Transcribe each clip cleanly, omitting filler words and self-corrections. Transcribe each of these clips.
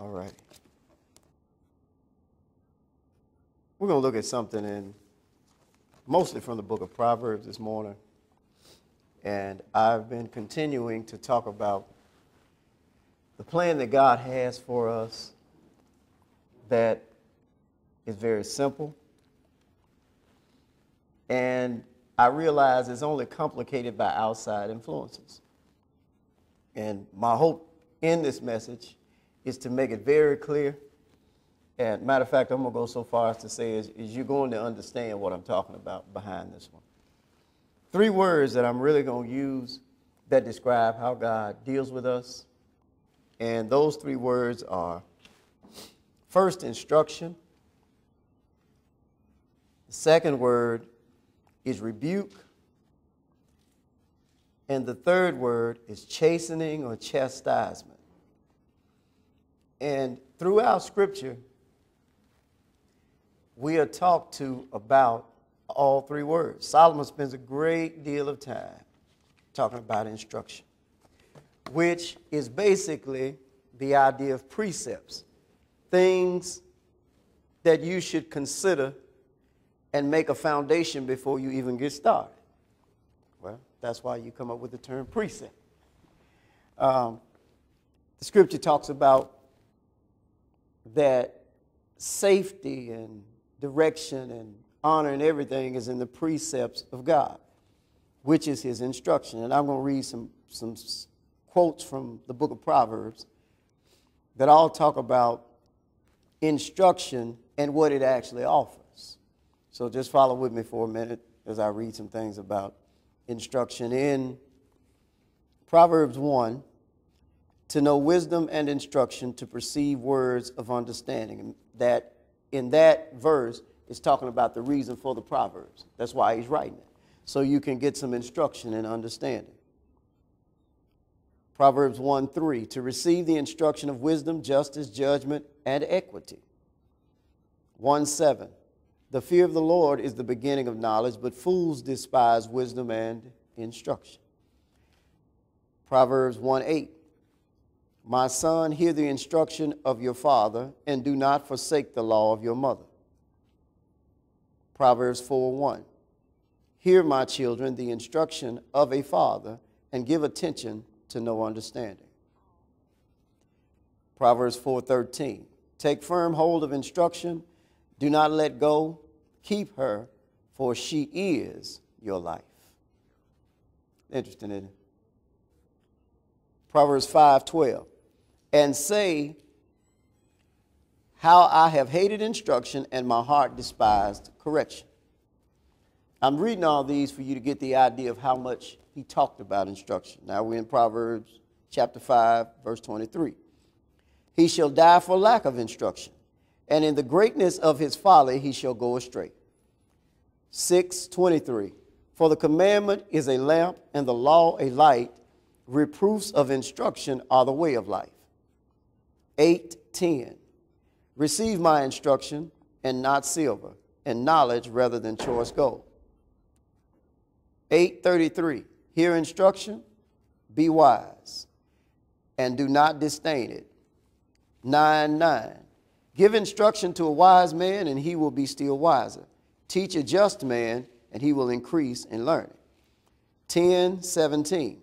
All right. We're going to look at something mostly from the book of Proverbs this morning. And I've been continuing to talk about the plan that God has for us that is very simple. And I realize it's only complicated by outside influences. And my hope in this message is to make it very clear. And matter of fact, I'm going to go so far as to say is you're going to understand what I'm talking about behind this one. 3 words that I'm really going to use that describe how God deals with us. And those 3 words are, first, instruction. The second word is rebuke. And the third word is chastening or chastisement. And throughout Scripture, we are talked to about all 3 words. Solomon spends a great deal of time talking about instruction, which is basically the idea of precepts, things that you should consider and make a foundation before you even get started. Well, that's why you come up with the term precept. The Scripture talks about that safety and direction and honor and everything is in the precepts of God, which is his instruction. And I'm going to read some quotes from the book of Proverbs that all talk about instruction and what it actually offers. So just follow with me for a minute as I read some things about instruction. In Proverbs 1, to know wisdom and instruction, to perceive words of understanding. And that in that verse is talking about the reason for the Proverbs. That's why he's writing it, so you can get some instruction and understanding. Proverbs 1:3, to receive the instruction of wisdom, justice, judgment, and equity. 1:7, the fear of the Lord is the beginning of knowledge, but fools despise wisdom and instruction. Proverbs 1:8, my son, hear the instruction of your father, and do not forsake the law of your mother. Proverbs 4:1, hear, my children, the instruction of a father, and give attention to know understanding. Proverbs 4:13, take firm hold of instruction, do not let go, keep her, for she is your life. Interesting, isn't it? Proverbs 5:12, and say, how I have hated instruction and my heart despised correction. I'm reading all these for you to get the idea of how much he talked about instruction. Now we're in Proverbs chapter 5, verse 23. He shall die for lack of instruction, and in the greatness of his folly he shall go astray. 6:23, for the commandment is a lamp and the law a light. Reproofs of instruction are the way of life. 8:10, receive my instruction and not silver, and knowledge rather than choice gold. 8:33, hear instruction, be wise, and do not disdain it. 9:9, give instruction to a wise man, and he will be still wiser. Teach a just man, and he will increase in learning. 10:17,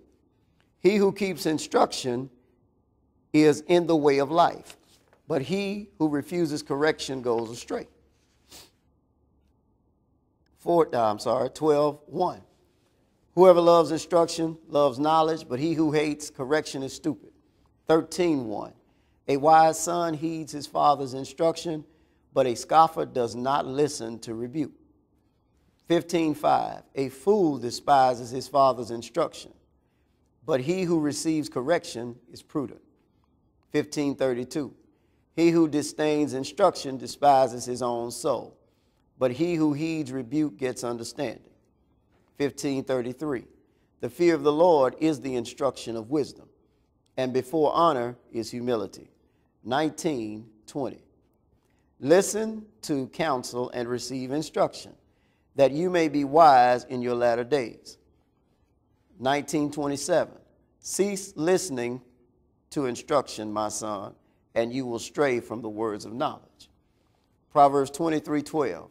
he who keeps instruction is in the way of life, but he who refuses correction goes astray. 12:1, whoever loves instruction loves knowledge, but he who hates correction is stupid. 13:1, a wise son heeds his father's instruction, but a scoffer does not listen to rebuke. 15:5, a fool despises his father's instruction, but he who receives correction is prudent. 15:32, he who disdains instruction despises his own soul, but he who heeds rebuke gets understanding. 15:33, the fear of the Lord is the instruction of wisdom, and before honor is humility. 19:20, listen to counsel and receive instruction, that you may be wise in your latter days. 19:27, cease listening to instruction, my son, and you will stray from the words of knowledge. Proverbs 23:12.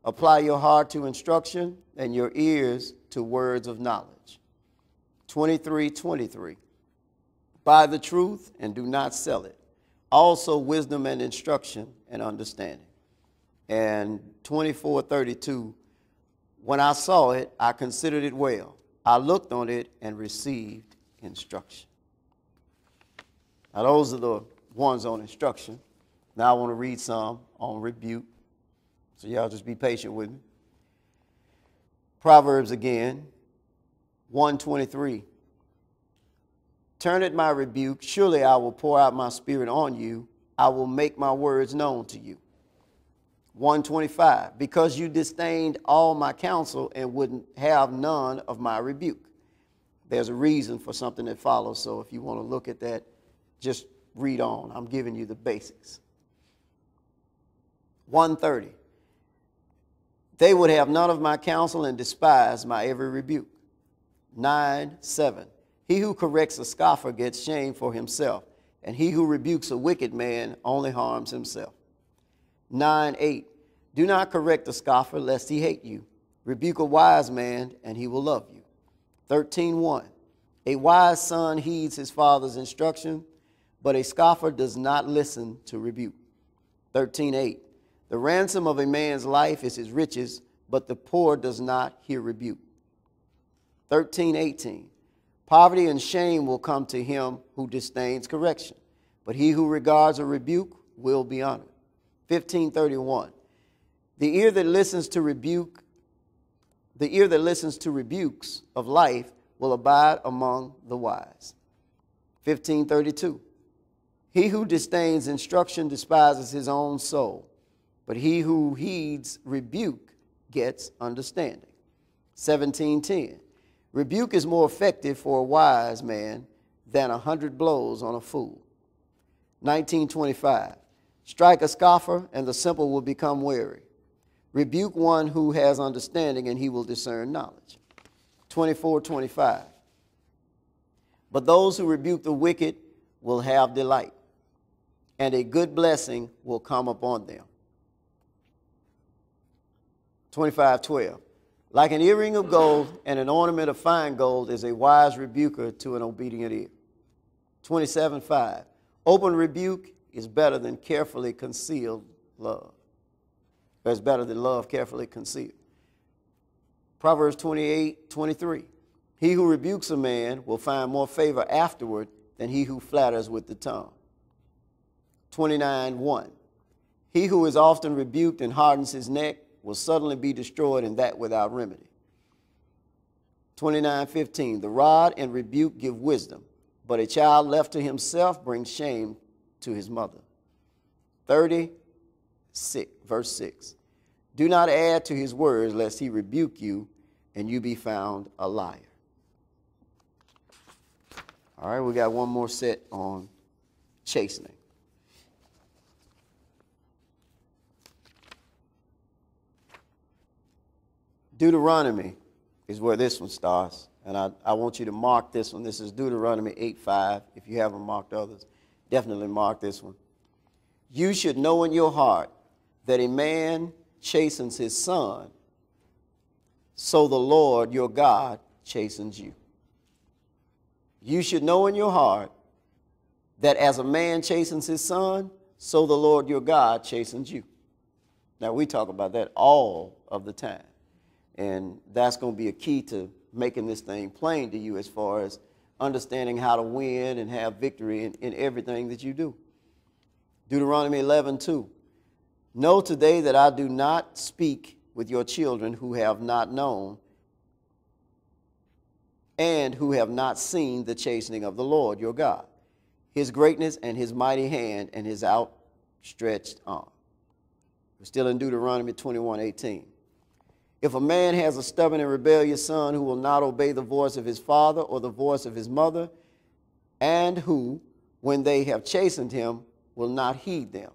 Apply your heart to instruction and your ears to words of knowledge. 23:23. Buy the truth and do not sell it. Also wisdom and instruction and understanding. And 24:32. When I saw it, I considered it well. I looked on it and received instruction. Now those are the ones on instruction. Now I want to read some on rebuke. So y'all just be patient with me. Proverbs again, 1:23. Turn at my rebuke, surely I will pour out my spirit on you. I will make my words known to you. 1:25. Because you disdained all my counsel and wouldn't have none of my rebuke. There's a reason for something that follows, so if you want to look at that, just read on. I'm giving you the basics. 1:30. They would have none of my counsel and despise my every rebuke. 9:7. He who corrects a scoffer gets shame for himself, and he who rebukes a wicked man only harms himself. 9:8. Do not correct a scoffer lest he hate you. Rebuke a wise man and he will love you. 13:1. A wise son heeds his father's instruction, but a scoffer does not listen to rebuke. 13:8. The ransom of a man's life is his riches, but the poor does not hear rebuke. 13:18. Poverty and shame will come to him who disdains correction, but he who regards a rebuke will be honored. 15:31. The ear that listens to rebukes of life will abide among the wise. 15:32. He who disdains instruction despises his own soul, but he who heeds rebuke gets understanding. 17:10. Rebuke is more effective for a wise man than 100 blows on a fool. 19:25. Strike a scoffer and the simple will become wary. Rebuke one who has understanding and he will discern knowledge. 24:25. But those who rebuke the wicked will have delight, and a good blessing will come upon them. 25:12. Like an earring of gold and an ornament of fine gold is a wise rebuker to an obedient ear. 27:5. Open rebuke is better than carefully concealed love. It's better than love carefully concealed. Proverbs 28:23. He who rebukes a man will find more favor afterward than he who flatters with the tongue. 29:1. He who is often rebuked and hardens his neck will suddenly be destroyed, and that without remedy. 29:15. The rod and rebuke give wisdom, but a child left to himself brings shame to his mother. 36, verse 6. Do not add to his words, lest he rebuke you, and you be found a liar. All right, we got one more set on chastening. Deuteronomy is where this one starts, and I want you to mark this one. This is Deuteronomy 8:5. If you haven't marked others, definitely mark this one. You should know in your heart that a man chastens his son, so the Lord your God chastens you. You should know in your heart that as a man chastens his son, so the Lord your God chastens you. Now, we talk about that all of the time. And that's going to be a key to making this thing plain to you as far as understanding how to win and have victory in everything that you do. Deuteronomy 11:2. Know today that I do not speak with your children who have not known and who have not seen the chastening of the Lord your God, his greatness and his mighty hand and his outstretched arm. We're still in Deuteronomy 21:18. If a man has a stubborn and rebellious son who will not obey the voice of his father or the voice of his mother, and who, when they have chastened him, will not heed them,